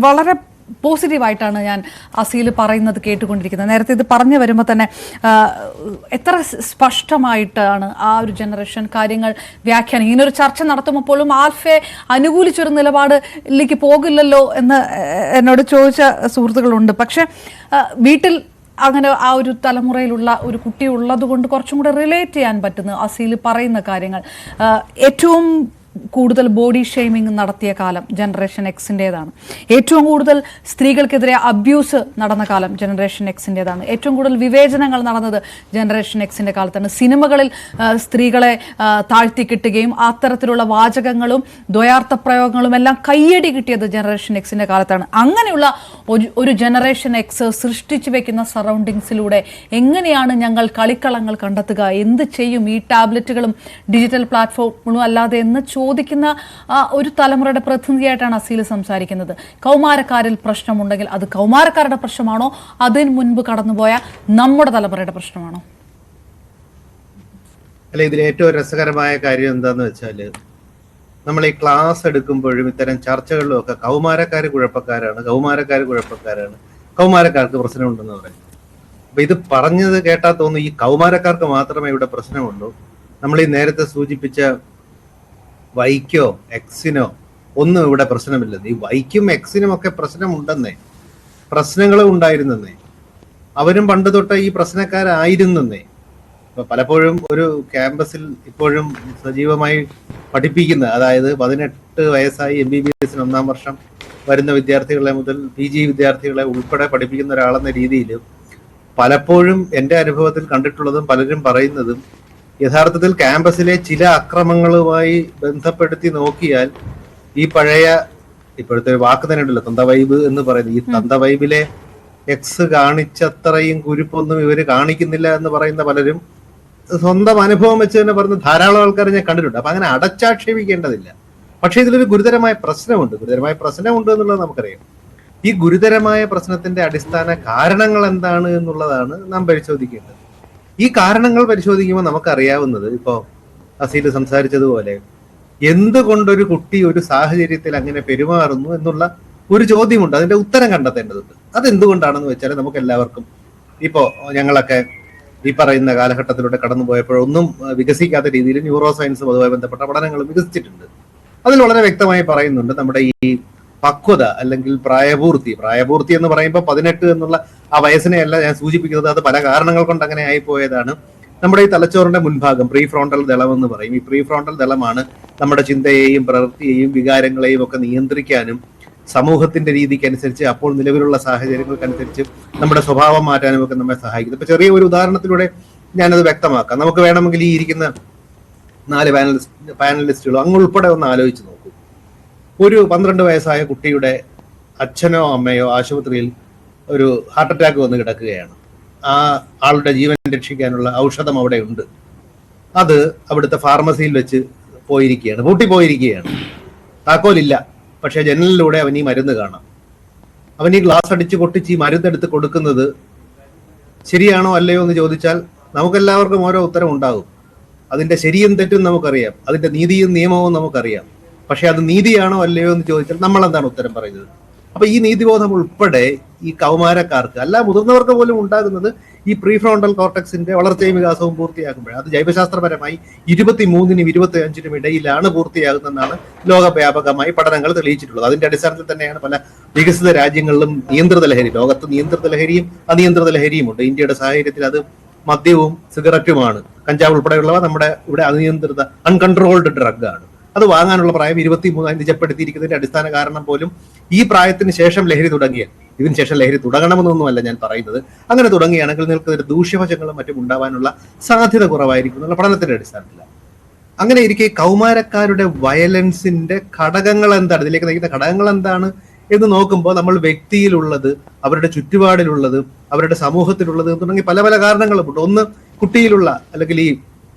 വളരെ പോസിറ്റീവായിട്ടാണ് ഞാൻ അസീൽ പറയുന്നത് കേട്ടുകൊണ്ടിരിക്കുന്നത്. നേരത്തെ ഇത് പറഞ്ഞു വരുമ്പോൾ തന്നെ എത്ര സ്പഷ്ടമായിട്ടാണ് ആ ഒരു ജനറേഷൻ കാര്യങ്ങൾ വ്യാഖ്യാനം. ഇങ്ങനൊരു ചർച്ച നടത്തുമ്പോൾ പോലും ആൽഫയെ അനുകൂലിച്ചൊരു നിലപാടിലേക്ക് പോകില്ലല്ലോ എന്ന് എന്നോട് ചോദിച്ച സുഹൃത്തുക്കളുണ്ട്. പക്ഷെ വീട്ടിൽ അങ്ങനെ ആ ഒരു തലമുറയിലുള്ള ഒരു കുട്ടി ഉള്ളത് കൊണ്ട് കുറച്ചും കൂടെ റിലേറ്റ് ചെയ്യാൻ പറ്റുന്ന അസീൽ പറയുന്ന കാര്യങ്ങൾ. ഏറ്റവും കൂടുതൽ ബോഡി ഷെയ്മിങ് നടത്തിയ കാലം ജനറേഷൻ എക്സിൻ്റേതാണ്. ഏറ്റവും കൂടുതൽ സ്ത്രീകൾക്കെതിരെ അബ്യൂസ് നടന്ന കാലം ജനറേഷൻ എക്സിൻ്റേതാണ്. ഏറ്റവും കൂടുതൽ വിവേചനങ്ങൾ നടന്നത് ജനറേഷൻ എക്സിൻ്റെ കാലത്താണ്. സിനിമകളിൽ സ്ത്രീകളെ താഴ്ത്തിക്കിട്ടുകയും അത്തരത്തിലുള്ള വാചകങ്ങളും ദ്വയാർത്ഥ പ്രയോഗങ്ങളും എല്ലാം കയ്യടി കിട്ടിയത് ജനറേഷൻ എക്സിൻ്റെ കാലത്താണ്. അങ്ങനെയുള്ള ഒരു ജനറേഷൻ എക്സ് സൃഷ്ടിച്ചു വെക്കുന്ന സറൗണ്ടിങ്സിലൂടെ എങ്ങനെയാണ് ഞങ്ങൾ കളിക്കളങ്ങൾ കണ്ടെത്തുക, എന്ത് ചെയ്യും ഈ ടാബ്ലറ്റുകളും ഡിജിറ്റൽ പ്ലാറ്റ്ഫോമുകളും അല്ലാതെ എന്ന് ചോദിക്കുന്ന ഒരു തലമുറയുടെ പ്രതിനിധിയായിട്ടാണ് അസീൽ സംസാരിക്കുന്നത്. കൗമാരക്കാരിൽ പ്രശ്നമുണ്ടെങ്കിൽ അത് കൗമാരക്കാരുടെ പ്രശ്നമാണോ, അതിന് മുൻപ് കടന്നുപോയ നമ്മുടെ തലമുറയുടെ പ്രശ്നമാണോ? അല്ല, ഇതിൽ ഏറ്റവും രസകരമായ കാര്യം എന്താന്ന് വെച്ചാല്, നമ്മൾ ഈ ക്ലാസ് എടുക്കുമ്പോഴും ഇത്തരം ചർച്ചകളിലും ഒക്കെ കൗമാരക്കാർ കുഴപ്പക്കാരാണ്, കൗമാരക്കാർക്ക് പ്രശ്നമുണ്ടെന്ന് പറയും. അപ്പൊ ഇത് പറഞ്ഞത് കേട്ടാൽ തോന്നുന്നു ഈ കൗമാരക്കാർക്ക് മാത്രമേ ഇവിടെ പ്രശ്നമുള്ളൂ. നമ്മൾ ഈ നേരത്തെ സൂചിപ്പിച്ച വൈക്കോ എക്സിനോ ഒന്നും ഇവിടെ പ്രശ്നമില്ലെന്ന്. ഈ വൈക്കും എക്സിനും ഒക്കെ പ്രശ്നമുണ്ടെന്നേ, പ്രശ്നങ്ങളും ഉണ്ടായിരുന്നെന്നേ, അവരും പണ്ട് തൊട്ട് ഈ പ്രശ്നക്കാരായിരുന്നെന്നേ. ഇപ്പൊ പലപ്പോഴും ഒരു ക്യാമ്പസിൽ ഇപ്പോഴും സജീവമായി പഠിപ്പിക്കുന്ന, അതായത് 18 വയസ്സായി MBBS 1ാം വർഷം വരുന്ന വിദ്യാർത്ഥികളെ മുതൽ PG വിദ്യാർത്ഥികളെ ഉൾപ്പെടെ പഠിപ്പിക്കുന്ന ഒരാളെന്ന രീതിയിൽ പലപ്പോഴും എൻ്റെ അനുഭവത്തിൽ കണ്ടിട്ടുള്ളതും പലരും പറയുന്നതും, യഥാർത്ഥത്തിൽ ക്യാമ്പസിലെ ചില അക്രമങ്ങളുമായി ബന്ധപ്പെടുത്തി നോക്കിയാൽ ഈ പഴയ, ഇപ്പോഴത്തെ ഒരു വാക്ക് തന്നെ ഉണ്ടല്ലോ, തന്തവൈബ് എന്ന് പറയുന്നത്, ഈ തന്തവൈബിലെ എക്സ് കാണിച്ചത്രയും കുരുപ്പൊന്നും ഇവര് കാണിക്കുന്നില്ല എന്ന് പറയുന്ന പലരും സ്വന്തം അനുഭവം വെച്ച് തന്നെ പറഞ്ഞ ധാരാളം ആൾക്കാർ ഞാൻ കണ്ടിട്ടുണ്ട്. അപ്പൊ അങ്ങനെ അടച്ചാക്ഷേപിക്കേണ്ടതില്ല. പക്ഷെ ഇതിലൊരു ഗുരുതരമായ പ്രശ്നമുണ്ട് എന്നുള്ളത് നമുക്കറിയാം. ഈ ഗുരുതരമായ പ്രശ്നത്തിന്റെ അടിസ്ഥാന കാരണങ്ങൾ എന്താണ് എന്നുള്ളതാണ് നാം പരിശോധിക്കേണ്ടത്. ഈ കാരണങ്ങൾ പരിശോധിക്കുമ്പോൾ നമുക്കറിയാവുന്നത്, ഇപ്പോ അസീൽ സംസാരിച്ചതുപോലെ, എന്തുകൊണ്ടൊരു കുട്ടി ഒരു സാഹചര്യത്തിൽ അങ്ങനെ പെരുമാറുന്നു എന്നുള്ള ഒരു ചോദ്യമുണ്ട്. അതിന്റെ ഉത്തരം കണ്ടെത്തേണ്ടതുണ്ട്. അതെന്തുകൊണ്ടാണെന്ന് വെച്ചാൽ നമുക്ക് എല്ലാവർക്കും, ഇപ്പോ ഞങ്ങളൊക്കെ ഈ പറയുന്ന കാലഘട്ടത്തിലൂടെ കടന്നു പോയപ്പോഴൊന്നും വികസിക്കാത്ത രീതിയിൽ ന്യൂറോ സയൻസും അതുമായി ബന്ധപ്പെട്ട പഠനങ്ങളും വികസിച്ചിട്ടുണ്ട്. അതിൽ വളരെ വ്യക്തമായി പറയുന്നുണ്ട്, നമ്മുടെ ഈ പക്വത അല്ലെങ്കിൽ പ്രായപൂർത്തി എന്ന് പറയുമ്പോൾ 18 എന്നുള്ള ആ വയസ്സിനെയല്ല ഞാൻ സൂചിപ്പിക്കുന്നത്. അത് പല കാരണങ്ങൾ കൊണ്ട് അങ്ങനെ ആയിപ്പോയതാണ്. നമ്മുടെ ഈ തലച്ചോറിന്റെ മുൻഭാഗം പ്രീ ഫ്രോണ്ടൽ ദളം എന്ന് പറയും. ഈ പ്രീ ഫ്രോണ്ടൽ ദളമാണ് നമ്മുടെ ചിന്തയെയും പ്രവൃത്തിയെയും വികാരങ്ങളെയും ഒക്കെ നിയന്ത്രിക്കാനും സമൂഹത്തിന്റെ രീതിക്കനുസരിച്ച് അപ്പോൾ നിലവിലുള്ള സാഹചര്യങ്ങൾക്കനുസരിച്ച് നമ്മുടെ സ്വഭാവം മാറ്റാനും ഒക്കെ നമ്മെ സഹായിക്കുന്നത്. ഇപ്പൊ ചെറിയ ഒരു ഉദാഹരണത്തിലൂടെ ഞാനത് വ്യക്തമാക്കാം. നമുക്ക് വേണമെങ്കിൽ ഈ ഇരിക്കുന്ന 4 പാനലിസ്റ്റുകളോ അങ്ങ് ഉൾപ്പെടെ ഒന്ന് ആലോചിച്ച് നോക്കൂ. ഒരു 12 വയസ്സായ കുട്ടിയുടെ അച്ഛനോ അമ്മയോ ആശുപത്രിയിൽ ഒരു ഹാർട്ട് അറ്റാക്ക് വന്ന് കിടക്കുകയാണ്. ആ ആളുടെ ജീവൻ രക്ഷിക്കാനുള്ള ഔഷധം അവിടെ ഉണ്ട്. അത് അവിടുത്തെ ഫാർമസിയിൽ വെച്ച് പൂട്ടിപ്പോയിരിക്കുകയാണ്. താക്കോലില്ല, പക്ഷെ ജനലിലൂടെ അവൻ ഈ മരുന്ന് കാണാം. അവൻ ഈ ഗ്ലാസ് അടിച്ച് പൊട്ടിച്ച് ഈ മരുന്നെടുത്ത് കൊടുക്കുന്നത് ശരിയാണോ അല്ലയോ എന്ന് ചോദിച്ചാൽ നമുക്കെല്ലാവർക്കും ഓരോ ഉത്തരം ഉണ്ടാകും. അതിന്റെ ശരിയും തെറ്റും നമുക്കറിയാം, അതിന്റെ നീതിയും നിയമവും നമുക്കറിയാം. പക്ഷെ അത് നീതിയാണോ അല്ലയോ എന്ന് ചോദിച്ചാൽ നമ്മൾ എന്താണ് ഉത്തരം പറയുന്നത്? അപ്പൊ ഈ നീതിബോധം ഉൾപ്പെടെ ഈ കൗമാരക്കാർക്ക്, അല്ല മുതിർന്നവർക്ക് പോലും ഉണ്ടാകുന്നത് ഈ പ്രീ ഫ്രോണ്ടൽ കോർട്ടക്സിന്റെ വളർച്ചയും വികാസവും പൂർത്തിയാകുമ്പോഴേ. അത് ജൈവശാസ്ത്രപരമായി 23-നും 25-നും ഇടയിലാണ് പൂർത്തിയാകുന്നതെന്നാണ് ലോകവ്യാപകമായി പഠനങ്ങൾ തെളിയിച്ചിട്ടുള്ളത്. അതിന്റെ അടിസ്ഥാനത്തിൽ തന്നെയാണ് പല വികസിത രാജ്യങ്ങളിലും നിയന്ത്രിത ലഹരി, ലോകത്ത് നിയന്ത്രിത ലഹരിയും അനിയന്ത്രിത ലഹരിയും ഉണ്ട്. ഇന്ത്യയുടെ സാഹചര്യത്തിൽ അത് മദ്യവും സിഗരറ്റുമാണ്. കഞ്ചാവ് ഉൾപ്പെടെയുള്ളവ നമ്മുടെ ഇവിടെ അനിയന്ത്രിത അൺകൺട്രോൾഡ് ഡ്രഗ് ആണ്. അത് വാങ്ങാനുള്ള പ്രായം 23 നിജപ്പെടുത്തിയിരിക്കുന്നതിന്റെ അടിസ്ഥാന കാരണം പോലും ഈ പ്രായത്തിന് ശേഷം ലഹരി തുടങ്ങിയാൽ, ഇതിന് ശേഷം ലഹരി തുടങ്ങണമെന്നൊന്നുമല്ല ഞാൻ പറയുന്നത്, അങ്ങനെ തുടങ്ങുകയാണെങ്കിൽ നിങ്ങൾക്ക് ദൂഷ്യവശങ്ങളും മറ്റും ഉണ്ടാവാനുള്ള സാധ്യത കുറവായിരിക്കും എന്നുള്ള പഠനത്തിന്റെ അടിസ്ഥാനത്തിലാണ്. അങ്ങനെ ഇരിക്കെ കൗമാരക്കാരുടെ വയലൻസിന്റെ ഘടകങ്ങൾ എന്താണ്, ഇതിലേക്ക് നയിക്കുന്ന ഘടകങ്ങൾ എന്താണ് എന്ന് നോക്കുമ്പോൾ നമ്മൾ വ്യക്തിയിലുള്ളത്, അവരുടെ ചുറ്റുപാടിലുള്ളത്, അവരുടെ സമൂഹത്തിലുള്ളത് തുടങ്ങി പല പല കാരണങ്ങളുമുണ്ട്. ഒന്ന്, കുട്ടിയിലുള്ള അല്ലെങ്കിൽ ഈ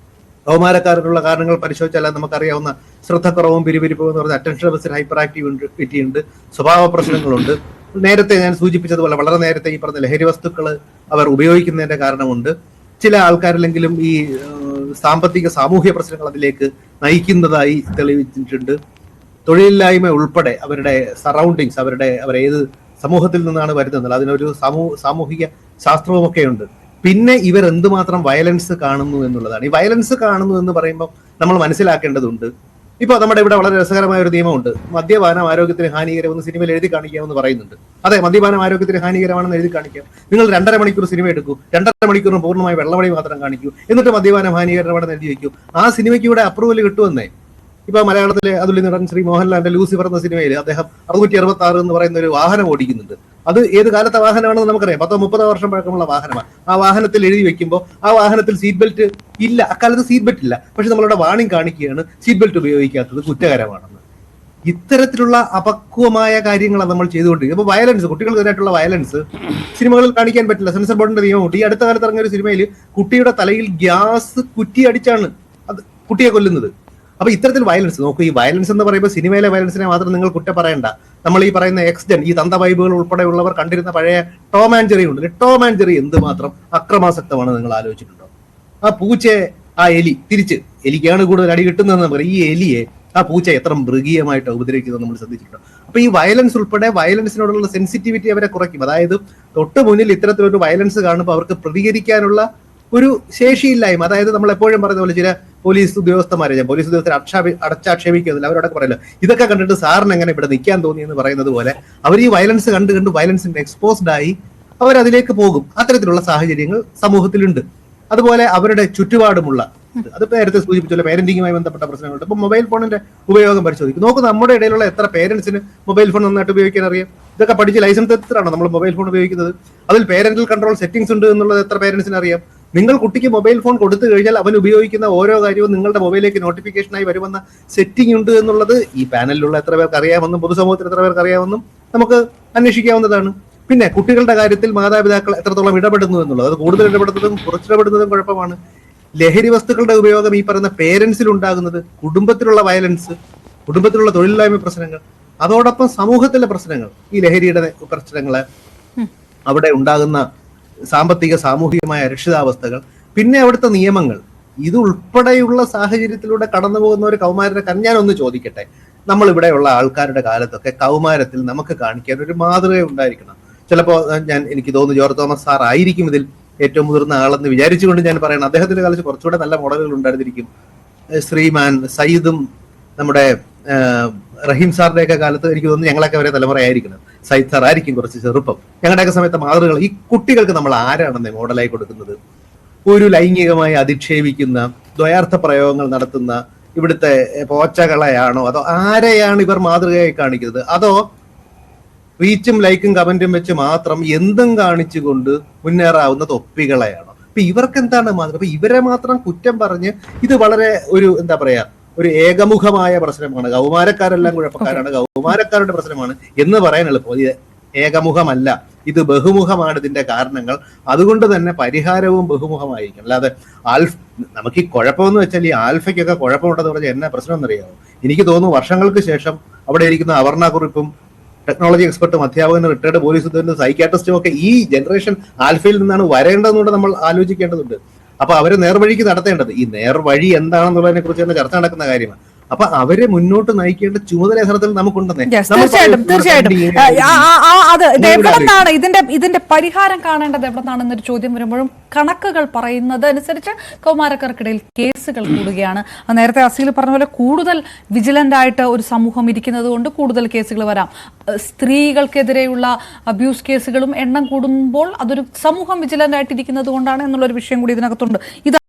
കൗമാരക്കാരിലുള്ള കാരണങ്ങൾ പരിശോധിച്ചാൽ നമുക്കറിയാവുന്ന ശ്രദ്ധക്കുറവും പിരിപിരിപ്പും എന്ന് പറഞ്ഞ അറ്റൻഷൻ ഡെഫിസിറ്റ് ഹൈപ്പർ ആക്ടിവിറ്റി ഉണ്ട്, സ്വഭാവ പ്രശ്നങ്ങളുണ്ട്. നേരത്തെ ഞാൻ സൂചിപ്പിച്ചതുപോലെ വളരെ നേരത്തെ ഈ പറഞ്ഞ ലഹരി വസ്തുക്കൾ അവർ ഉപയോഗിക്കുന്നതിന്റെ കാരണമുണ്ട്. ചില ആൾക്കാരിലെങ്കിലും ഈ സാമ്പത്തിക സാമൂഹ്യ പ്രശ്നങ്ങൾ അതിലേക്ക് നയിക്കുന്നതായി തെളിയിച്ചിട്ടുണ്ട്. തൊഴിലില്ലായ്മ ഉൾപ്പെടെ അവരുടെ സറൗണ്ടിങ്സ്, അവർ ഏത് സമൂഹത്തിൽ നിന്നാണ് വരുന്നത്, അതിനൊരു സാമൂഹിക ശാസ്ത്രവുമൊക്കെ ഉണ്ട്. പിന്നെ ഇവർ എന്തുമാത്രം വയലൻസ് കാണുന്നു എന്നുള്ളതാണ്. ഈ വയലൻസ് കാണുന്നു എന്ന് പറയുമ്പോൾ നമ്മൾ മനസ്സിലാക്കേണ്ടതുണ്ട്. ഇപ്പൊ നമ്മുടെ ഇവിടെ വളരെ രസകരമായ ഒരു നിയമമുണ്ട്. മദ്യപാനം ആരോഗ്യത്തിന് ഹാനികരമെന്ന് സിനിമയിൽ എഴുതി കാണിക്കാമെന്ന് പറയുന്നുണ്ട്. അതെ, മദ്യപാനം ആരോഗ്യത്തിന് ഹാനികരമാണെന്ന് എഴുതി കാണിക്കാം. നിങ്ങൾ 2.5 മണിക്കൂർ സിനിമ എടുക്കൂ, 2.5 മണിക്കൂറിന് പൂർണ്ണമായി വെള്ളമണി മാത്രം കാണിക്കൂ, എന്നിട്ട് മദ്യപാനം ഹാനികരമാണെന്ന് എഴുതി വയ്ക്കൂ. ആ സിനിമയ്ക്ക് ഇവിടെ അപ്രൂവൽ കിട്ടുമെന്നേ. ഇപ്പൊ മലയാളത്തിലെ അതുല്യ നടൻ ശ്രീ മോഹൻലാലിന്റെ ലൂസിഫർ എന്ന സിനിമയിൽ അദ്ദേഹം 666 എന്ന് പറയുന്ന ഒരു വാഹനം ഓടിക്കുന്നുണ്ട്. അത് ഏത് കാലത്തെ വാഹനമാണെന്ന് നമുക്കറിയാം. 10-30 വർഷം പഴക്കമുള്ള വാഹനമാണ്. ആ വാഹനത്തിൽ എഴുതി വെക്കുമ്പോൾ ആ വാഹനത്തിൽ സീറ്റ് ബെൽറ്റ് ഇല്ല, അക്കാലത്ത് സീറ്റ് ബെൽറ്റ് ഇല്ല, പക്ഷെ നമ്മളുടെ വാണിംഗ് കാണിക്കുകയാണ് സീറ്റ് ബെൽറ്റ് ഉപയോഗിക്കാത്തത് കുറ്റകരമാണെന്ന്. ഇത്തരത്തിലുള്ള അപക്വമായ കാര്യങ്ങളാണ് നമ്മൾ ചെയ്തുകൊണ്ടിരിക്കുന്നത്. ഇപ്പൊ വയലൻസ്, കുട്ടികൾക്കെതിരായിട്ടുള്ള വയലൻസ് സിനിമകളിൽ കാണിക്കാൻ പറ്റില്ല. സെൻസർ ബോർഡിന്റെ നിയമമുണ്ട്. ഈ അടുത്ത കാലത്ത് ഇറങ്ങിയ ഒരു സിനിമയിൽ കുട്ടിയുടെ തലയിൽ ഗ്യാസ് കുറ്റി അടിച്ചാണ് അത് കുട്ടിയെ കൊല്ലുന്നത്. അപ്പൊ ഇത്തരത്തിൽ വയലൻസ് നോക്കൂ. ഈ വയലൻസ് എന്ന് പറയുമ്പോൾ സിനിമയിലെ വയലൻസിനെ മാത്രം നിങ്ങൾ കുറ്റം പറയണ്ട. നമ്മൾ ഈ പറയുന്ന എക്സ്ജൻ, ഈ തന്ത വൈബുകൾ ഉൾപ്പെടെയുള്ളവർ കണ്ടിരുന്ന പഴയ ടോം ആൻഡ് ജെറി ഉണ്ട്. ടോം ആൻഡ് ജെറി എന്തുമാത്രം അക്രമാസക്തമാണ് നിങ്ങൾ ആലോചിച്ചിട്ടുണ്ടോ? ആ പൂച്ചയെ, ആ എലി, തിരിച്ച് എലിക്കാണ് കൂടുതൽ അടി കിട്ടുന്നതെന്ന് പറയും. ഈ എലിയെ ആ പൂച്ച എത്ര മൃഗീയമായിട്ട് ഉപദ്രവിക്കുന്നത് നമ്മൾ ശ്രദ്ധിച്ചിട്ടുണ്ടോ? അപ്പൊ ഈ വയലൻസ് ഉൾപ്പെടെ വയലൻസിനോടുള്ള സെൻസിറ്റിവിറ്റി അവരെ കുറയ്ക്കും. അതായത് തൊട്ട് മുന്നിൽ ഇത്തരത്തിലൊരു വയലൻസ് കാണുമ്പോൾ അവർക്ക് പ്രതികരിക്കാനുള്ള ഒരു ശേഷിയില്ലായ്മ. അതായത് നമ്മൾ എപ്പോഴും പറയുന്ന പോലെ ചില പോലീസ് ഉദ്യോഗസ്ഥന്മാരെ, ഞാൻ പോലീസ് ഉദ്യോഗസ്ഥരെ അടച്ചാക്ഷേപിക്കുന്നില്ല, അവരോടൊക്കെ പറയല്ലോ ഇതൊക്കെ കണ്ടിട്ട് സാറിന് എങ്ങനെ ഇവിടെ നിൽക്കാൻ തോന്നി എന്ന് പറയുന്നത് പോലെ അവർ ഈ വയലൻസ് കണ്ട് വയലൻസിന്റെ എക്സ്പോസ്ഡ് ആയി അവരതിലേക്ക് പോകും. അത്തരത്തിലുള്ള സാഹചര്യങ്ങൾ സമൂഹത്തിലുണ്ട്. അതുപോലെ അവരുടെ ചുറ്റുപാടുമുള്ള, അതിപ്പോ നേരത്തെ സൂചിപ്പിച്ചല്ലോ, പേരന്റിങ്ങുമായി ബന്ധപ്പെട്ട പ്രശ്നങ്ങളുണ്ട്. ഇപ്പൊ മൊബൈൽ ഫോണിന്റെ ഉപയോഗം പരിശോധിക്കും. നോക്കൂ, നമ്മുടെ ഇടയിലുള്ള എത്ര പേരൻസിന് മൊബൈൽ ഫോൺ നന്നായിട്ട് ഉപയോഗിക്കാൻ അറിയാം? ഇതൊക്കെ പഠിച്ച് ലൈസൻസ് എടുത്തിട്ടാണോ നമ്മൾ മൊബൈൽ ഫോൺ ഉപയോഗിക്കുന്നത്? അതിൽ പേരന്റൽ കൺട്രോൾ സെറ്റിംഗ്സ് ഉണ്ട് എന്നുള്ളത് എത്ര പേരൻസിന് അറിയാം? നിങ്ങൾ കുട്ടിക്ക് മൊബൈൽ ഫോൺ കൊടുത്തു കഴിഞ്ഞാൽ അവൻ ഉപയോഗിക്കുന്ന ഓരോ കാര്യവും നിങ്ങളുടെ മൊബൈലിലേക്ക് നോട്ടിഫിക്കേഷനായി വരുമെന്ന സെറ്റിംഗ് ഉണ്ട് എന്നുള്ളത് ഈ പാനലിലുള്ള എത്ര പേർക്ക് അറിയാമെന്നും പൊതുസമൂഹത്തിൽ എത്ര പേർക്ക് അറിയാമെന്നും നമുക്ക് അന്വേഷിക്കാവുന്നതാണ്. പിന്നെ കുട്ടികളുടെ കാര്യത്തിൽ മാതാപിതാക്കൾ എത്രത്തോളം ഇടപെടുന്നു എന്നുള്ളത്, അത് കൂടുതൽ ഇടപെടുന്നതും കുറച്ചിടപെടുന്നതും കുഴപ്പമാണ്. ലഹരി വസ്തുക്കളുടെ ഉപയോഗം ഈ പറയുന്ന പേരൻസിൽ ഉണ്ടാകുന്നത്, കുടുംബത്തിലുള്ള വയലൻസ്, കുടുംബത്തിലുള്ള തൊഴിലില്ലായ്മ പ്രശ്നങ്ങൾ, അതോടൊപ്പം സമൂഹത്തിലെ പ്രശ്നങ്ങൾ, ഈ ലഹരിയുടെ പ്രശ്നങ്ങള്, അവിടെ ഉണ്ടാകുന്ന സാമ്പത്തിക സാമൂഹികമായ അരക്ഷിതാവസ്ഥകൾ, പിന്നെ അവിടുത്തെ നിയമങ്ങൾ, ഇത് ഉൾപ്പെടെയുള്ള സാഹചര്യത്തിലൂടെ കടന്നു പോകുന്ന ഒരു കൗമാരനെ ഞാനൊന്ന് ചോദിക്കട്ടെ. നമ്മൾ ഇവിടെയുള്ള ആൾക്കാരുടെ കാലത്തൊക്കെ കൗമാരത്തിൽ നമുക്ക് കാണിക്കാൻ ഒരു മാതൃക ഉണ്ടായിരിക്കണം. ചിലപ്പോ എനിക്ക് തോന്നുന്നു ജോർജ് തോമസ് സാർ ആയിരിക്കും ഇതിൽ ഏറ്റവും മുതിർന്ന ആളെന്ന് വിചാരിച്ചുകൊണ്ട് ഞാൻ പറയണം. അദ്ദേഹത്തിന്റെ കാലത്ത് കുറച്ചുകൂടെ നല്ല മോഡലുകൾ ഉണ്ടായിരുന്നിരിക്കും. ശ്രീമാൻ സയ്യിദും നമ്മുടെ റഹീം സാറിന്റെയൊക്കെ കാലത്ത് എനിക്ക് തോന്നുന്നു ഞങ്ങളൊക്കെ വരെ തലമുറയായിരിക്കണം. സയ്യിദ് സാർ ആയിരിക്കും കുറച്ച് ചെറുപ്പം. ഞങ്ങളുടെയൊക്കെ സമയത്തെ മാതൃകൾ ഈ കുട്ടികൾക്ക് നമ്മൾ ആരാണെന്ന് മോഡലായി കൊടുക്കുന്നത്? ഒരു ലൈംഗികമായി അധിക്ഷേപിക്കുന്ന, ദ്വയാർത്ഥ പ്രയോഗങ്ങൾ നടത്തുന്ന ഇവിടുത്തെ പോച്ചകളെയാണോ, അതോ ആരെയാണ് ഇവർ മാതൃകയായി കാണിക്കുന്നത്? അതോ റീച്ചും ലൈക്കും കമന്റും വെച്ച് മാത്രം എന്തും കാണിച്ചുകൊണ്ട് മുന്നേറാവുന്ന തൊപ്പികളെയാണോ? അപ്പൊ ഇവർക്ക് എന്താണ് മാതൃക? അപ്പൊ ഇവരെ മാത്രം കുറ്റം പറഞ്ഞ് ഇത് വളരെ ഒരു എന്താ പറയാ, ഒരു ഏകമുഖമായ പ്രശ്നമാണ്. കൗമാരക്കാരെല്ലാം കുഴപ്പക്കാരാണ്, കൗമാരക്കാരുടെ പ്രശ്നമാണ് എന്ന് പറയാൻ എളുപ്പം. ഇത് ഏകമുഖമല്ല, ഇത് ബഹുമുഖമാണ് ഇതിന്റെ കാരണങ്ങൾ. അതുകൊണ്ട് തന്നെ പരിഹാരവും ബഹുമുഖമായിരിക്കും. അല്ലാതെ നമുക്ക് ഈ കുഴപ്പമെന്ന് വെച്ചാൽ ഈ ആൽഫയ്ക്കൊക്കെ കുഴപ്പമുണ്ടെന്ന് പറഞ്ഞാൽ എന്നാ പ്രശ്നം എന്നറിയാമോ? എനിക്ക് തോന്നുന്നു വർഷങ്ങൾക്ക് ശേഷം അവിടെ ഇരിക്കുന്ന അവർണ കുറിപ്പും ടെക്നോളജി എക്സ്പെർട്ടും അധ്യാപകനും റിട്ടയർഡ് പോലീസ് ഉദ്യോഗസ്ഥരും സൈക്യാട്രിസ്റ്റും ഒക്കെ ഈ ജനറേഷൻ ആൽഫയിൽ നിന്നാണ് വരേണ്ടതെന്നുകൂടെ നമ്മൾ ആലോചിക്കേണ്ടതുണ്ട്. അപ്പൊ അവരെ നേർവഴിക്ക് നടത്തേണ്ടത്, ഈ നേർവഴി എന്താണെന്നുള്ളതിനെ കുറിച്ച് തന്നെ ചർച്ച നടക്കുന്ന കാര്യമാണ്. അപ്പൊ അവരെ മുന്നോട്ട് നയിക്കേണ്ട ചുമതല യഥാർത്ഥത്തിൽ നമുക്കുണ്ടെന്നേ. തീർച്ചയായിട്ടും അത് എവിടെന്നാണ് ഇതിന്റെ പരിഹാരം കാണേണ്ടത്, എവിടെന്നാണെന്നൊരു ചോദ്യം വരുമ്പോഴും കണക്കുകൾ പറയുന്നത് അനുസരിച്ച് കൗമാരക്കാർക്കിടയിൽ കേസുകൾ കൂടുകയാണ്. നേരത്തെ അസീൽ പറഞ്ഞ പോലെ കൂടുതൽ വിജിലന്റ് ആയിട്ട് ഒരു സമൂഹം ഇരിക്കുന്നത് കൊണ്ട് കൂടുതൽ കേസുകൾ വരാം. സ്ത്രീകൾക്കെതിരെയുള്ള അബ്യൂസ് കേസുകളും എണ്ണം കൂടുമ്പോൾ അതൊരു സമൂഹം വിജിലന്റ് ആയിട്ട് ഇരിക്കുന്നത് കൊണ്ടാണ് എന്നുള്ളൊരു വിഷയം കൂടി ഇതിനകത്തുണ്ട്. ഇത്